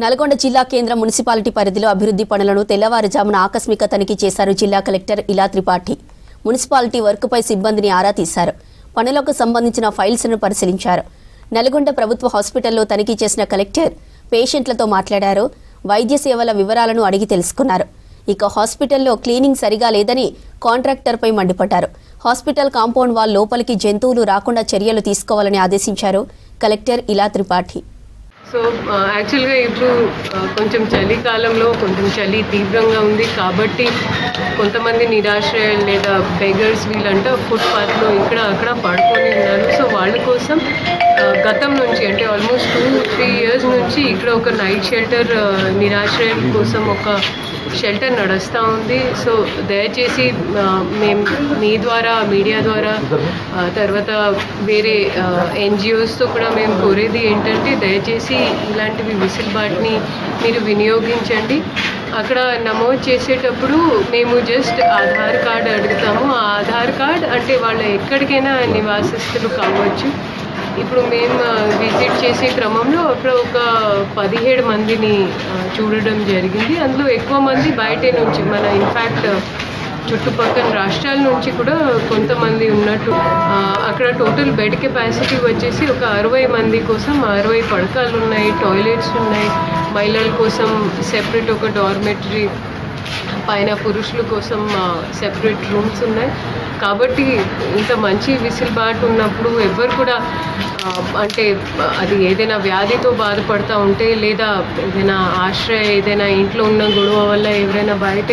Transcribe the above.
నల్గొండ జిల్లా కేంద్ర మున్సిపాలిటీ పరిధిలో అభివృద్ధి పనులను తెల్లవారుజామున ఆకస్మిక తనిఖీ చేశారు జిల్లా కలెక్టర్ ఇలా త్రిపాఠి. మున్సిపాలిటీ వర్క్పై సిబ్బందిని ఆరా తీశారు. పనులకు సంబంధించిన ఫైల్స్ను పరిశీలించారు. నల్గొండ ప్రభుత్వ హాస్పిటల్లో తనిఖీ చేసిన కలెక్టర్ పేషెంట్లతో మాట్లాడారు. వైద్య సేవల వివరాలను అడిగి తెలుసుకున్నారు. ఇక హాస్పిటల్లో క్లీనింగ్ సరిగా లేదని కాంట్రాక్టర్పై మండిపడ్డారు. హాస్పిటల్ కాంపౌండ్ వాల్ లోపలికి జంతువులు రాకుండా చర్యలు తీసుకోవాలని ఆదేశించారు కలెక్టర్ ఇలా త్రిపాఠి. సో యాక్చువల్గా ఇప్పుడు కొంచెం చలికాలంలో కొంచెం చలి తీవ్రంగా ఉంది కాబట్టి కొంతమంది నిరాశ్రయాలు లేదా బెగర్స్ వీళ్ళంటే ఫుట్పాత్లో ఇక్కడ అక్కడ పడుకొని ఉన్నారు. సో వాళ్ళ కోసం గతం నుంచి అంటే ఆల్మోస్ట్ 2-3 years నుంచి ఇక్కడ ఒక నైట్ షెల్టర్ నిరాశ్రయాల కోసం ఒక షెల్టర్ నడుస్తూ ఉంది. సో దయచేసి మేము మీ ద్వారా మీడియా ద్వారా తర్వాత వేరే NGOస్తో కూడా మేము కోరేది ఏంటంటే దయచేసి ఇలాంటివి వెసులుబాటుని మీరు వినియోగించండి. అక్కడ నమోదు చేసేటప్పుడు మేము జస్ట్ ఆధార్ కార్డ్ అడుగుతాము. ఆ ఆధార్ కార్డ్ అంటే వాళ్ళు ఎక్కడికైనా నివాసిస్తులు కావచ్చు. ఇప్పుడు మేము విజిట్ చేసే క్రమంలో అక్కడ ఒక 17 మందిని చూడడం జరిగింది. అందులో ఎక్కువ మంది బయట నుంచి మన ఇన్ఫ్యాక్ట్ చుట్టుపక్కల రాష్ట్రాల నుంచి కూడా కొంతమంది ఉన్నట్టు. అక్కడ టోటల్ బెడ్ కెపాసిటీ వచ్చేసి ఒక 60 మంది కోసం 60 పడకలు ఉన్నాయి, టాయిలెట్స్ ఉన్నాయి, మహిళల కోసం సెపరేట్ ఒక డార్మెటరీ, పైన పురుషుల కోసం సెపరేట్ రూమ్స్ ఉన్నాయి. కాబట్టి ఇంత మంచి వెసులుబాటు ఉన్నప్పుడు ఎవ్వరు కూడా అంటే అది ఏదైనా వ్యాధితో బాధపడుతూ ఉంటే లేదా ఏదైనా ఆశ్రయ ఏదైనా ఇంట్లో ఉన్న గొడవ వల్ల ఎవరైనా బయట